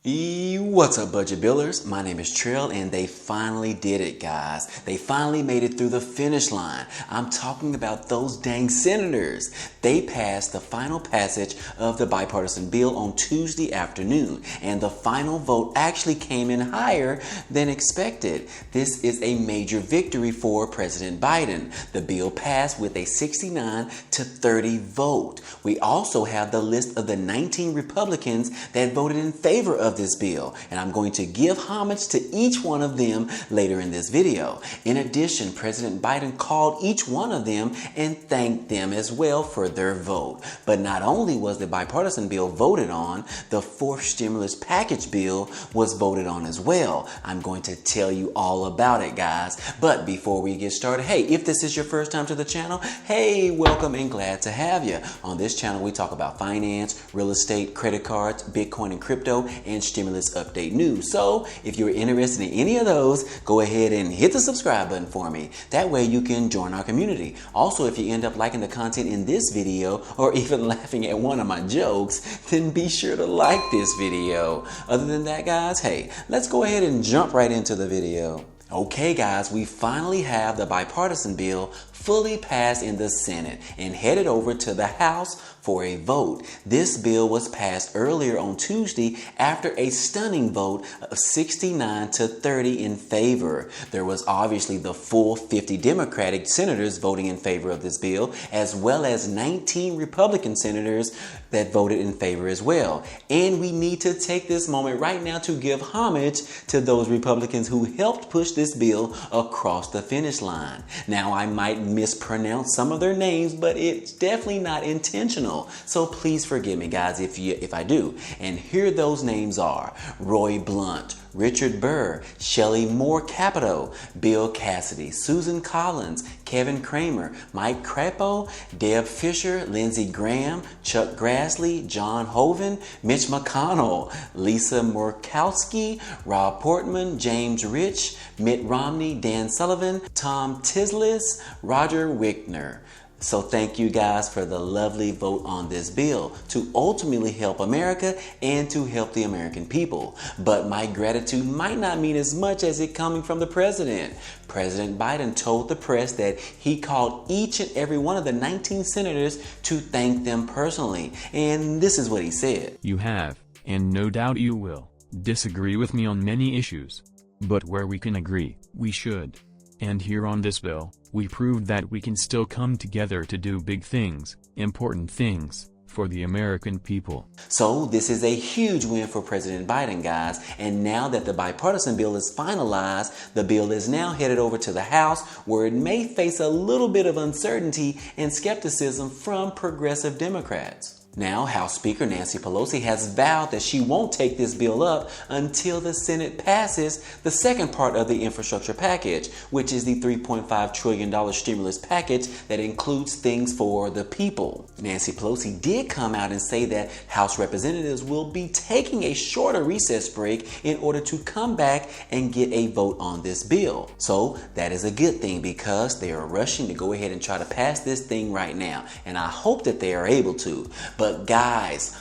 What's up, budget billers? My name is Trill, and they finally did it, guys. They finally made it through the finish line. I'm talking about those dang senators. They passed the final passage of the bipartisan bill on Tuesday afternoon, and the final vote actually came in higher than expected. This is a major victory for President Biden. The bill passed with a 69-30 vote. We also have the list of the 19 Republicans that voted in favor of this bill, and I'm going to give homage to each one of them later in this video. In addition, President Biden called each one of them and thanked them as well for their vote. But not only was the bipartisan bill voted on, the fourth stimulus package bill was voted on as well. I'm going to tell you all about it, guys. But before we get started, hey, if this is your first time to the channel, hey, welcome and glad to have you. On this channel, we talk about finance, real estate, credit cards, Bitcoin and crypto, and stimulus update news. So if you're interested in any of those, go ahead and hit the subscribe button for me. That way you can join our community. Also, if you end up liking the content in this video or even laughing at one of my jokes, then be sure to like this video. Other than that, guys, hey, let's go ahead and jump right into the video. Okay, guys, we finally have the bipartisan bill fully passed in the Senate and headed over to the House for a vote. This bill was passed earlier on Tuesday after a stunning vote of 69-30 in favor. There was obviously the full 50 Democratic senators voting in favor of this bill, as well as 19 Republican senators that voted in favor as well. And we need to take this moment right now to give homage to those Republicans who helped push this bill across the finish line. Now, I might mispronounce some of their names, but it's definitely not intentional. So please forgive me, guys, if I do. And here those names are: Roy Blunt, Richard Burr, Shelley Moore Capito, Bill Cassidy, Susan Collins, Kevin Kramer, Mike Crapo, Deb Fisher, Lindsey Graham, Chuck Grassley, John Hoeven, Mitch McConnell, Lisa Murkowski, Rob Portman, James Rich, Mitt Romney, Dan Sullivan, Tom Tislis, Roger Wickner. So thank you guys for the lovely vote on this bill to ultimately help America and to help the American people. But my gratitude might not mean as much as it coming from the president. President Biden told the press that he called each and every one of the 19 senators to thank them personally. And this is what he said. You have, and no doubt you will, disagree with me on many issues. But where we can agree, we should. And here on this bill, we proved that we can still come together to do big things, important things, for the American people. So this is a huge win for President Biden, guys. And now that the bipartisan bill is finalized, the bill is now headed over to the House, where it may face a little bit of uncertainty and skepticism from progressive Democrats. Now, House Speaker Nancy Pelosi has vowed that she won't take this bill up until the Senate passes the second part of the infrastructure package, which is the $3.5 trillion stimulus package that includes things for the people. Nancy Pelosi did come out and say that House representatives will be taking a shorter recess break in order to come back and get a vote on this bill. So that is a good thing, because they are rushing to go ahead and try to pass this thing right now. And I hope that they are able to. But guys,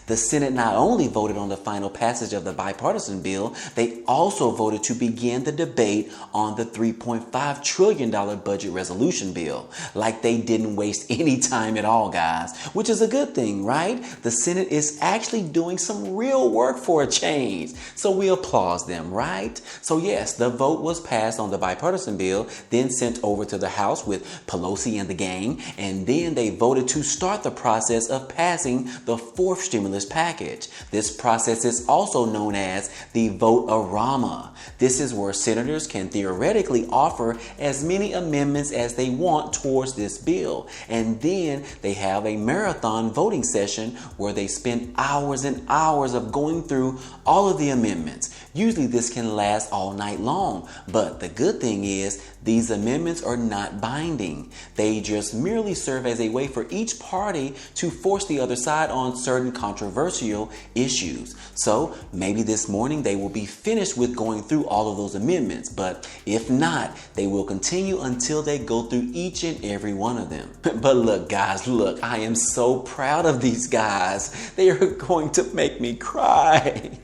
the Senate not only voted on the final passage of the bipartisan bill, they also voted to begin the debate on the $3.5 trillion budget resolution bill. Like they didn't waste any time at all, guys, which is a good thing, right? The Senate is actually doing some real work for a change. So we applaud them, right? So yes, the vote was passed on the bipartisan bill, then sent over to the House with Pelosi and the gang, and then they voted to start the process of passing the fourth stimulus package. This process is also known as the vote-a-rama. This is where senators can theoretically offer as many amendments as they want towards this bill. And then they have a marathon voting session where they spend hours and hours of going through all of the amendments. Usually this can last all night long, but the good thing is these amendments are not binding. They just merely serve as a way for each party to force the other side on on certain controversial issues. So maybe this morning they will be finished with going through all of those amendments, but if not, they will continue until they go through each and every one of them. But look guys, look, I am so proud of these guys. They are going to make me cry.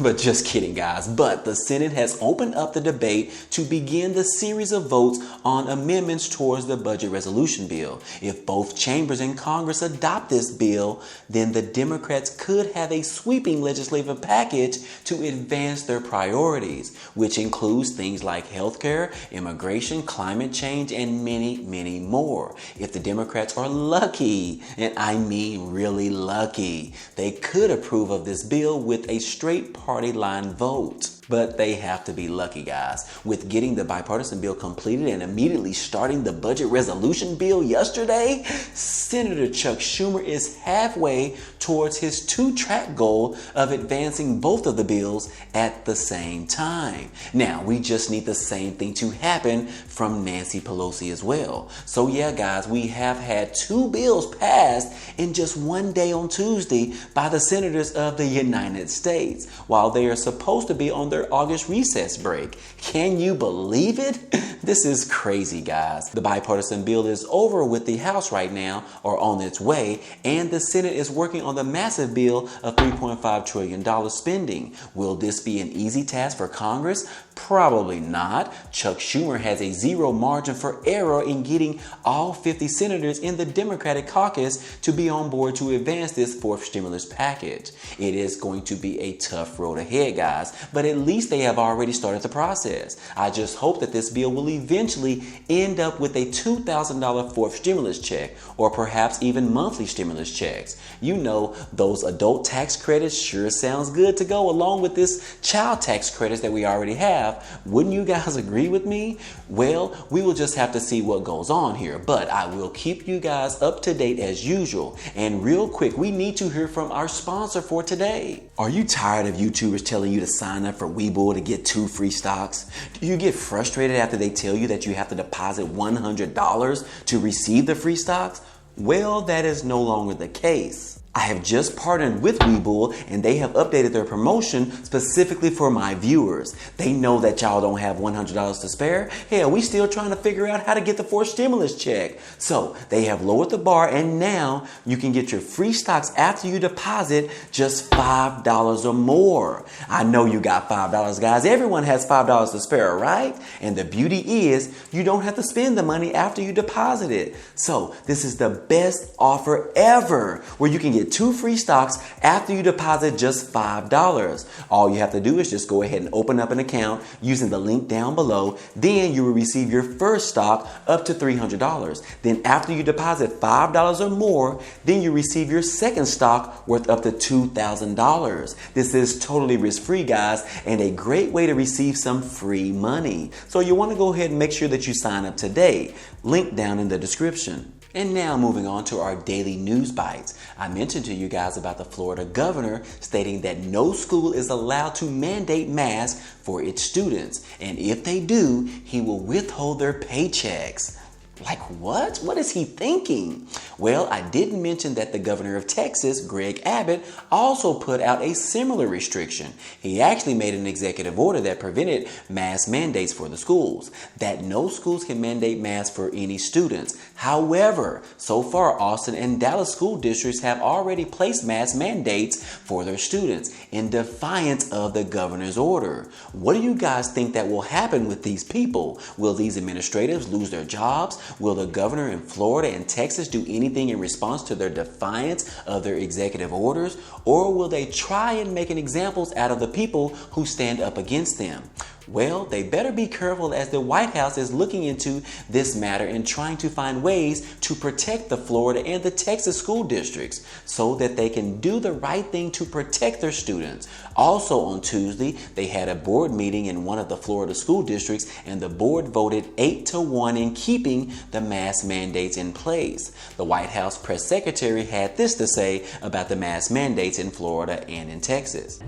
But just kidding guys, but the Senate has opened up the debate to begin the series of votes on amendments towards the budget resolution bill. If both chambers in Congress adopt this bill, then the Democrats could have a sweeping legislative package to advance their priorities, which includes things like healthcare, immigration, climate change, and many, many more. If the Democrats are lucky, and I mean really lucky, they could approve of this bill with a straight party line vote. But they have to be lucky, guys. With getting the bipartisan bill completed and immediately starting the budget resolution bill yesterday, Senator Chuck Schumer is halfway towards his two-track goal of advancing both of the bills at the same time. Now, we just need the same thing to happen from Nancy Pelosi as well. So yeah, guys, we have had two bills passed in just one day on Tuesday by the senators of the United States, while they are supposed to be on their August recess break. Can you believe it? This is crazy, guys. The bipartisan bill is over with the House right now, or on its way, and the Senate is working on the massive bill of $3.5 trillion spending. Will this be an easy task for Congress? Probably not. Chuck Schumer has a zero margin for error in getting all 50 senators in the Democratic caucus to be on board to advance this fourth stimulus package. It is going to be a tough road ahead, guys, but at least they have already started the process. I just hope that this bill will eventually end up with a $2,000 fourth stimulus check, or perhaps even monthly stimulus checks. You know, those adult tax credits sure sounds good to go along with this child tax credits that we already have. Wouldn't you guys agree with me? Well, we will just have to see what goes on here, but I will keep you guys up to date as usual. And real quick, we need to hear from our sponsor for today. Are you tired of YouTubers telling you to sign up for Webull to get 2 free stocks? Do you get frustrated after they tell you that you have to deposit $100 to receive the free stocks? Well, that is no longer the case. I have just partnered with Webull, and they have updated their promotion specifically for my viewers. They know that y'all don't have $100 to spare. Hell, we still trying to figure out how to get the fourth stimulus check. So they have lowered the bar, and now you can get your free stocks after you deposit just $5 or more. I know you got $5, guys. Everyone has $5 to spare, right? And the beauty is you don't have to spend the money after you deposit it. So this is the best offer ever, where you can get 2 free stocks after you deposit just $5. All you have to do is just go ahead and open up an account using the link down below. Then you will receive your first stock up to $300. Then after you deposit $5 or more, then you receive your second stock worth up to $2,000. This is totally risk-free, guys, and a great way to receive some free money. So you want to go ahead and make sure that you sign up today. Link down in the description. And now moving on to our daily news bites. I mentioned to you guys about the Florida governor stating that no school is allowed to mandate masks for its students. And if they do, he will withhold their paychecks. Like what? What is he thinking? Well, I didn't mention that the governor of Texas, Greg Abbott, also put out a similar restriction. He actually made an executive order that prevented mask mandates for the schools, that no schools can mandate masks for any students. However, so far, Austin and Dallas school districts have already placed mask mandates for their students in defiance of the governor's order. What do you guys think that will happen with these people? Will these administrators lose their jobs? Will the governor in Florida and Texas do anything in response to their defiance of their executive orders? Or will they try and make an examples out of the people who stand up against them? Well, they better be careful, as the White House is looking into this matter and trying to find ways to protect the Florida and the Texas school districts so that they can do the right thing to protect their students. Also on Tuesday, they had a board meeting in one of the Florida school districts, and the board voted 8-1 in keeping the mask mandates in place. The White House press secretary had this to say about the mask mandates in Florida and in Texas.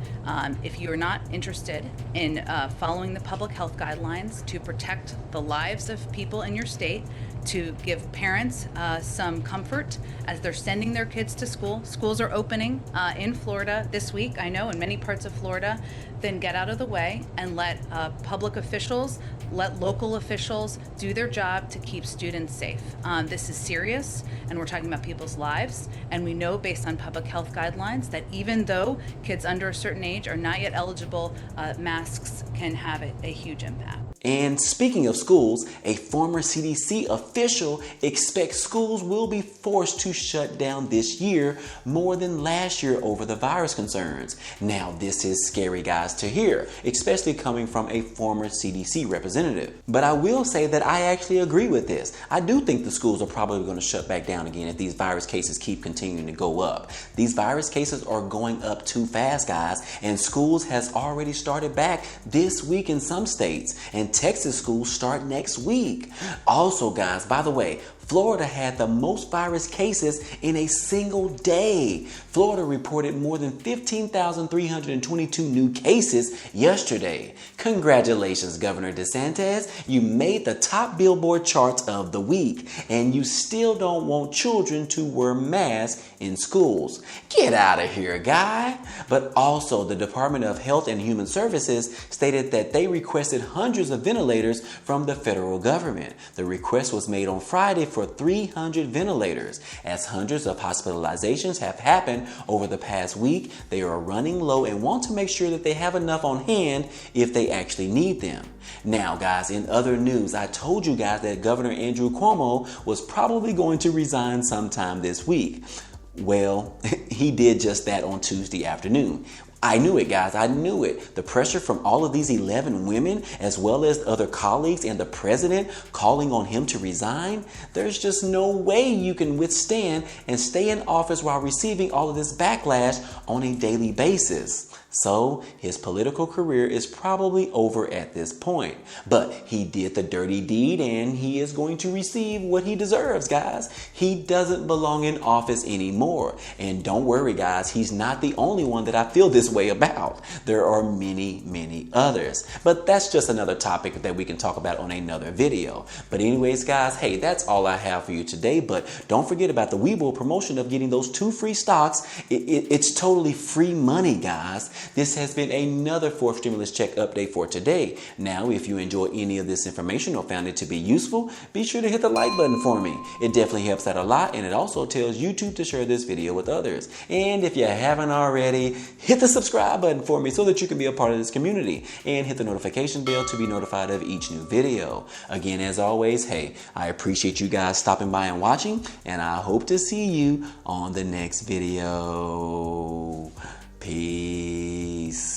If you are not interested in following the public health guidelines to protect the lives of people in your state, to give parents some comfort as they're sending their kids to school. Schools are opening in Florida this week, I know, in many parts of Florida. Then get out of the way and let public officials, let local officials do their job to keep students safe. This is serious, and we're talking about people's lives. And we know based on public health guidelines that even though kids under a certain age are not yet eligible, masks can have a huge impact. And speaking of schools, a former CDC official expects schools will be forced to shut down this year more than last year over the virus concerns. Now, this is scary, guys, to hear, especially coming from a former CDC representative. But I will say that I actually agree with this. I do think the schools are probably going to shut back down again if these virus cases keep continuing to go up. These virus cases are going up too fast, guys, and schools has already started back this week in some states. And Texas schools start next week. Also, guys, by the way, Florida had the most virus cases in a single day. Florida reported more than 15,322 new cases yesterday. Congratulations, Governor DeSantis. You made the top Billboard charts of the week, and you still don't want children to wear masks in schools. Get out of here, guy. But also, the Department of Health and Human Services stated that they requested hundreds of ventilators from the federal government. The request was made on Friday for 300 ventilators. As hundreds of hospitalizations have happened over the past week, they are running low and want to make sure that they have enough on hand if they actually need them. Now, guys, in other news, I told you guys that Governor Andrew Cuomo was probably going to resign sometime this week. Well, he did just that on Tuesday afternoon. I knew it, guys. I knew it. The pressure from all of these 11 women, as well as other colleagues and the president calling on him to resign. There's just no way you can withstand and stay in office while receiving all of this backlash on a daily basis. So his political career is probably over at this point. But he did the dirty deed and he is going to receive what he deserves, guys. He doesn't belong in office anymore. And don't worry, guys, he's not the only one that I feel this way about. There are many, many others. But that's just another topic that we can talk about on another video. But anyways, guys, hey, that's all I have for you today. But don't forget about the Webull promotion of getting those 2 free stocks. It's totally free money, guys. This has been another 4th stimulus check update for today. Now, if you enjoy any of this information or found it to be useful, be sure to hit the like button for me. It definitely helps out a lot, and it also tells YouTube to share this video with others. And if you haven't already, hit the subscribe button for me so that you can be a part of this community, and hit the notification bell to be notified of each new video. Again, as always, hey, I appreciate you guys stopping by and watching, and I hope to see you on the next video. Peace.